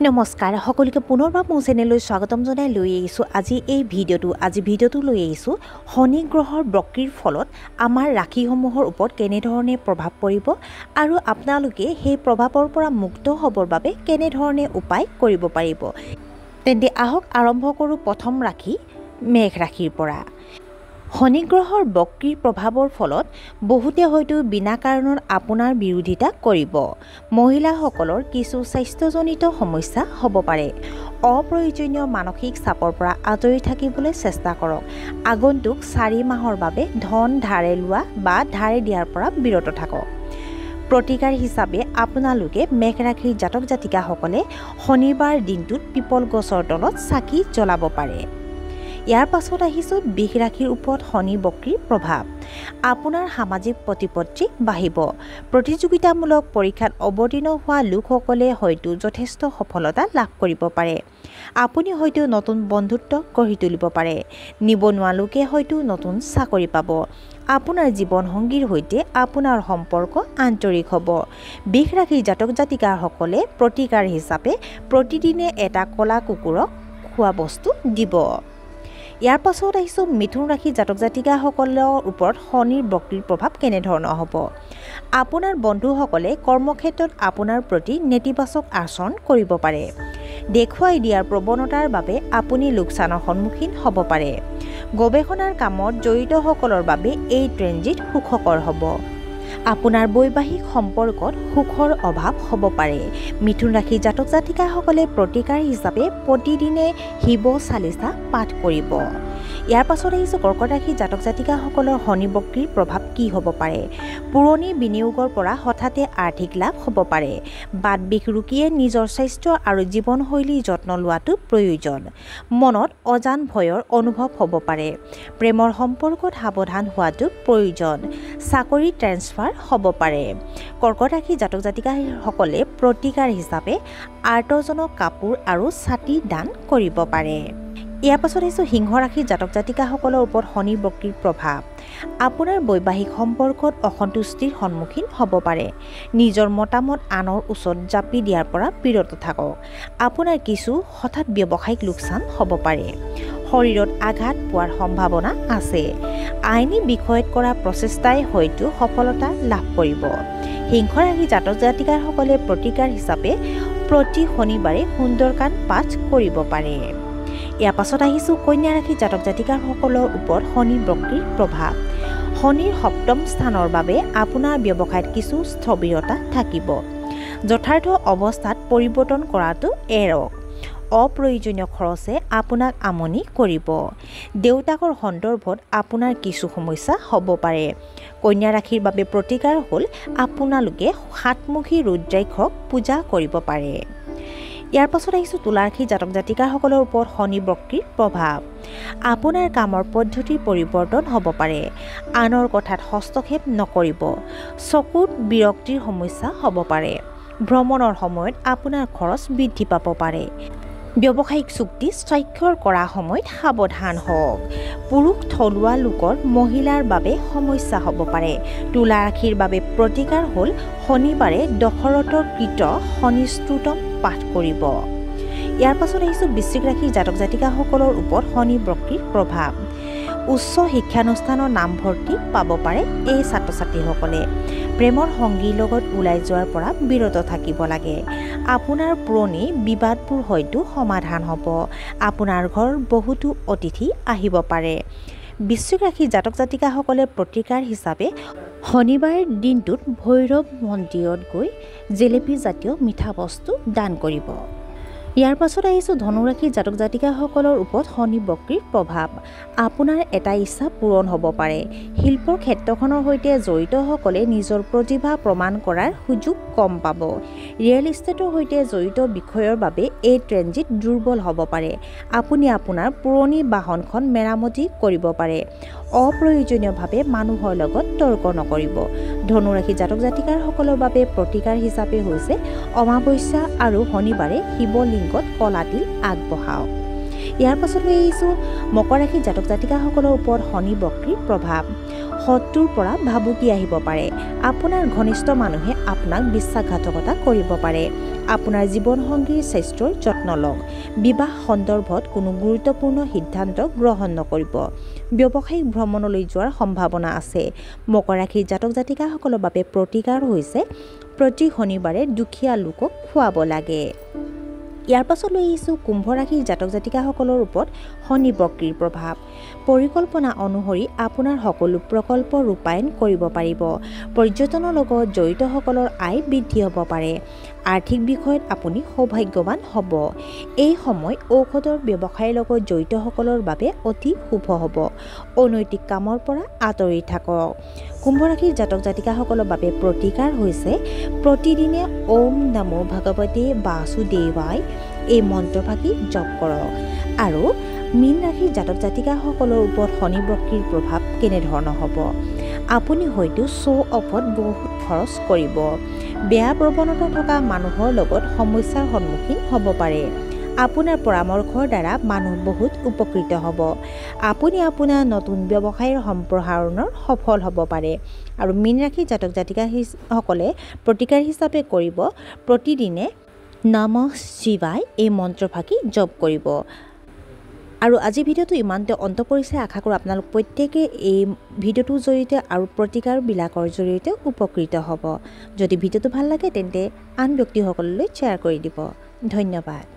নমস্কাৰ সকলোকে পুনৰবাৰ মোৰ চেনেললৈ স্বাগতম জনাই লৈ আহিছোঁ আজি ভিডিঅ'টো লৈ আহিছোঁ শনি গ্ৰহৰ বক্ৰীৰ ফলত আমাৰ ৰাশিসমূহৰ ওপৰত কেনেধৰণে প্ৰভাৱ পৰিব আৰু আপোনালোকে সেই প্ৰভাৱৰ পৰা মুক্ত হ'বৰ বাবে কেনেধৰণে উপায় কৰিব পাৰিব। তেন্তে আহক আৰম্ভ কৰোঁ প্ৰথম ৰাশি মেঘ ৰাশিৰ পৰা। শনি গ্ৰহৰ বক্ৰীৰ প্ৰভাৱৰ ফলত বহুতে হয়তো বিনা কাৰণত আপোনাৰ বিৰোধিতা কৰিব। মহিলাসকলৰ কিছু স্বাস্থ্যজনিত সমস্যা হ'ব পাৰে। অপ্ৰয়োজনীয় মানসিক চাপৰ পৰা আঁতৰি থাকিবলৈ চেষ্টা কৰক। আগন্তুক 4 মাহৰ বাবে ধন ধাৰে লোৱা বা ধাৰে দিয়াৰ পৰা বিৰত থাকক। প্ৰতিকাৰ হিচাপে আপোনালোকে মেঘ ৰাশিৰ জাতক জাতিকাসকলে শনিবাৰ দিনটোত পিপল গছৰ তলত চাকি জ্বলাব পাৰে। ইয়াৰ পাছত আহিছোঁ বৃষ ৰাশিৰ ওপৰত শনি বক্ৰীৰ প্ৰভাৱ। আপোনাৰ সামাজিক প্ৰতিপত্তি বাঢ়িব। প্ৰতিযোগিতামূলক পৰীক্ষাত অৱতীৰ্ণ হোৱা লোকসকলে হয়তো যথেষ্ট সফলতা লাভ কৰিব পাৰে। আপুনি হয়তো নতুন বন্ধুত্ব গঢ়ি তুলিব পাৰে। নিবনুৱা লোকে হয়তো নতুন চাকৰি পাব। আপোনাৰ জীৱনসংগীৰ সৈতে আপোনাৰ সম্পৰ্ক আন্তৰিক হ'ব। বৃষ ৰাশিৰ জাতক জাতিকাসকলে প্ৰতিকাৰ হিচাপে প্ৰতিদিনে এটা ক'লা কুকুৰক খোৱা বস্তু দিব। ইয়াৰ পাছত আহিছোঁ মিথুন ৰাশিৰ জাতক জাতিকাসকলৰ ওপৰত শনিৰ বক্ৰীৰ প্ৰভাৱ কেনেধৰণৰ হ'ব। আপোনাৰ বন্ধুসকলে কৰ্মক্ষেত্ৰত আপোনাৰ প্ৰতি নেতিবাচক আচৰণ কৰিব পাৰে। দেখুৱাই দিয়াৰ প্ৰৱণতাৰ বাবে আপুনি লোকচানৰ সন্মুখীন হ'ব পাৰে। গৱেষণাৰ কামত জড়িতসকলৰ বাবে এই ট্ৰেনজিট সুখকৰ হ'ব। আপোনাৰ বৈবাহিক সম্পৰ্কত সুখৰ অভাৱ হ'ব পাৰে। মিথুন ৰাশিৰ জাতক জাতিকাসকলে প্ৰতিকাৰ হিচাপে প্ৰতিদিনে শিৱ চালিচা পাঠ কৰিব। ইয়াৰ পাছত আহিছোঁ কৰ্কট ৰাশিৰ জাতক জাতিকাসকলৰ শনি বক্ৰীৰ প্ৰভাৱ কি হ'ব পাৰে। পুৰণি বিনিয়োগৰ পৰা হঠাতে আৰ্থিক লাভ হ'ব পাৰে। বাত বিষ ৰোগীয়ে নিজৰ স্বাস্থ্য আৰু জীৱনশৈলীৰ যত্ন লোৱাটো প্ৰয়োজন। মনত অজান ভয়ৰ অনুভৱ হ'ব পাৰে। প্ৰেমৰ সম্পৰ্কত সাৱধান হোৱাটো প্ৰয়োজন। চাকৰি ট্ৰেন্সফাৰ হ'ব পাৰে। কৰ্কট ৰাশিৰ জাতক জাতিকাসকলে প্ৰতিকাৰ হিচাপে আৰ্তজনক কাপোৰ আৰু ছাতি দান কৰিব পাৰে। ইয়াৰ পাছত আহিছোঁ সিংহ ৰাশিৰ জাতক জাতিকাসকলৰ ওপৰত শনি বক্ৰীৰ প্ৰভাৱ। আপোনাৰ বৈবাহিক সম্পৰ্কত অসন্তুষ্টিৰ সন্মুখীন হ'ব পাৰে। নিজৰ মতামত আনৰ ওচৰত জাপি দিয়াৰ পৰা বিৰত থাকক। আপোনাৰ কিছু হঠাৎ ব্যৱসায়িক লোকচান হ'ব পাৰে। শৰীৰত আঘাত পোৱাৰ সম্ভাৱনা আছে। আইনী বিষয়ত কৰা প্ৰচেষ্টাই হয়তো সফলতা লাভ কৰিব। সিংহ ৰাশিৰ জাতক জাতিকাসকলে প্ৰতিকাৰ হিচাপে প্ৰতি শনিবাৰে সুন্দৰকাণ্ড পাঠ কৰিব পাৰে। ইয়াৰ পাছত আহিছোঁ কন্যা ৰাশিৰ জাতক জাতিকাসকলৰ ওপৰত শনি বক্ৰীৰ প্ৰভাৱ। শনিৰ সপ্তম স্থানৰ বাবে আপোনাৰ ব্যৱসায়ত কিছু স্থবিৰতা থাকিব। যথাৰ্থ অৱস্থাত পৰিৱৰ্তন কৰাটো এৰক। অপ্ৰয়োজনীয় খৰচে আপোনাক আমনি কৰিব। দেউতাকৰ সন্দৰ্ভত আপোনাৰ কিছু সমস্যা হ'ব পাৰে। কন্যা ৰাশিৰ বাবে প্ৰতিকাৰ হ'ল আপোনালোকে সাতমুখী ৰুদ্ৰাক্ষক পূজা কৰিব পাৰে। ইয়াৰ পাছত আহিছোঁ তুলা ৰাশিৰ জাতক জাতিকাসকলৰ ওপৰত শনি বক্ৰীৰ প্ৰভাৱ। আপোনাৰ কামৰ পদ্ধতিৰ পৰিৱৰ্তন হ'ব পাৰে। আনৰ কথাত হস্তক্ষেপ নকৰিব। চকুত বিৰক্তিৰ সমস্যা হ'ব পাৰে। ভ্ৰমণৰ সময়ত আপোনাৰ খৰচ বৃদ্ধি পাব পাৰে। ব্যৱসায়িক চুক্তি স্বাক্ষৰ কৰা সময়ত সাৱধান হওক। পুৰুষ থলুৱা লোকৰ মহিলাৰ বাবে সমস্যা হ'ব পাৰে। তুলা ৰাশিৰ বাবে প্ৰতিকাৰ হ'ল শনিবাৰে দশৰথৰ কৃত শনি স্তোত্ৰম পাঠ কৰিব। ইয়াৰ পাছত আহিছোঁ বৃশ্চিক ৰাশিৰ জাতক জাতিকাসকলৰ ওপৰত শনি বক্ৰীৰ প্ৰভাৱ। উচ্চ শিক্ষানুষ্ঠানৰ নামভৰ্তি পাব পাৰে এই ছাত্ৰ ছাত্ৰীসকলে। প্ৰেমৰ সংগীৰ লগত ওলাই যোৱাৰ পৰা বিৰত থাকিব লাগে। আপোনাৰ পুৰণি বিবাদবোৰ হয়তো সমাধান হ'ব। আপোনাৰ ঘৰত বহুতো অতিথি আহিব পাৰে। বৃশ্চিক ৰাশিৰ জাতক জাতিকাসকলে প্ৰতিকাৰ হিচাপে শনিবাৰ দিনটোত ভৈৰৱ মন্দিৰত গৈ জেলেপি জাতীয় মিঠা বস্তু দান কৰিব। ইয়াৰ পাছত আহিছোঁ ধনু ৰাশিৰ জাতক জাতিকাসকলৰ ওপৰত শনি বক্ৰীৰ প্ৰভাৱ। আপোনাৰ এটা ইচ্ছা পূৰণ হ'ব পাৰে। শিল্পৰ ক্ষেত্ৰখনৰ সৈতে জড়িতসকলে নিজৰ প্ৰতিভা প্ৰমাণ কৰাৰ সুযোগ কম পাব। ৰিয়েল ইষ্টেটৰ সৈতে জড়িত বিষয়ৰ বাবে এই ট্ৰেনজিট দুৰ্বল হ'ব পাৰে। আপুনি আপোনাৰ পুৰণি বাহনখন মেৰামতি কৰিব পাৰে। অপ্ৰয়োজনীয়ভাৱে মানুহৰ লগত তৰ্ক নকৰিব। ধনু ৰাশিৰ জাতক জাতিকাসকলৰ বাবে প্ৰতিকাৰ হিচাপে হৈছে অমাৱস্যা আৰু শনিবাৰে শিৱলিংগত কলা তিল আগবঢ়াওক। ইয়াৰ পাছত লৈ আহিছোঁ মকৰ ৰাশিৰ জাতক জাতিকাসকলৰ ওপৰত শনি বক্ৰীৰ প্ৰভাৱ। শত্ৰুৰ পৰা ভাবুকি আহিব পাৰে আপোনাৰ ঘনিষ্ঠ মানুহে আপোনাক বিশ্বাসঘাতকতা কৰিব পাৰে আপোনাৰ জীৱনসংগীৰ স্বাস্থ্যৰ যত্ন লওক বিবাহ সন্দৰ্ভত কোনো গুৰুত্বপূৰ্ণ সিদ্ধান্ত গ্ৰহণ নকৰিব ব্যৱসায়িক ভ্ৰমণলৈ যোৱাৰ সম্ভাৱনা আছে মকৰ ৰাশিৰ জাতক জাতিকাসকলৰ বাবে প্ৰতিকাৰ হৈছে প্ৰতি শনিবাৰে দুখীয়া লোকক খুৱাব লাগে ইয়াৰ পাছত লৈ আহিছোঁ কুম্ভ ৰাশিৰ জাতক জাতিকাসকলৰ ওপৰত শনি বক্ৰীৰ প্ৰভাৱ পৰিকল্পনা অনুসৰি আপোনাৰ সকলো প্ৰকল্প ৰূপায়ণ কৰিব পাৰিব পৰ্যটনৰ লগত জড়িতসকলৰ আয় বৃদ্ধি হ'ব পাৰে আৰ্থিক বিষয়ত আপুনি সৌভাগ্যৱান হ'ব এই সময় ঔষধৰ ব্যৱসায়ৰ লগত জড়িতসকলৰ বাবে অতি শুভ হ'ব অনৈতিক কামৰ পৰা আঁতৰি থাকক কুম্ভ ৰাশিৰ জাতক জাতিকাসকলৰ বাবে প্ৰতিকাৰ হৈছে প্ৰতিদিনে ওম নমো ভগৱতে বাসুদেৱায় এই মন্ত্ৰফাঁকি জপ কৰক আৰু মীন ৰাশিৰ জাতক জাতিকাসকলৰ ওপৰত শনি বক্ৰীৰ প্ৰভাৱ কেনেধৰণৰ হ'ব আপুনি হয়তো শ্ব' অফত বহুত খৰচ কৰিব বেয়া প্ৰৱণতা থকা মানুহৰ লগত সমস্যাৰ সন্মুখীন হ'ব পাৰে আপোনাৰ পৰামৰ্শৰ দ্বাৰা মানুহ বহুত উপকৃত হ'ব আপুনি আপোনাৰ নতুন ব্যৱসায়ৰ সম্প্ৰসাৰণৰ সফল হ'ব পাৰে আৰু মীন ৰাশিৰ জাতক জাতিকাসকলে প্ৰতিকাৰ হিচাপে কৰিব প্ৰতিদিনে নমঃ শিৱায় এই মন্ত্ৰফাঁকি জপ কৰিব আৰু আজি ভিডিঅ'টো ইমানতে অন্ত পৰিছে আশা কৰোঁ আপোনালোক প্ৰত্যেকে এই ভিডিঅ'টোৰ জৰিয়তে আৰু প্ৰতিকাৰবিলাকৰ জৰিয়তে উপকৃত হ'ব যদি ভিডিঅ'টো ভাল লাগে তেন্তে আন ব্যক্তিসকললৈ শ্বেয়াৰ কৰি দিব ধন্যবাদ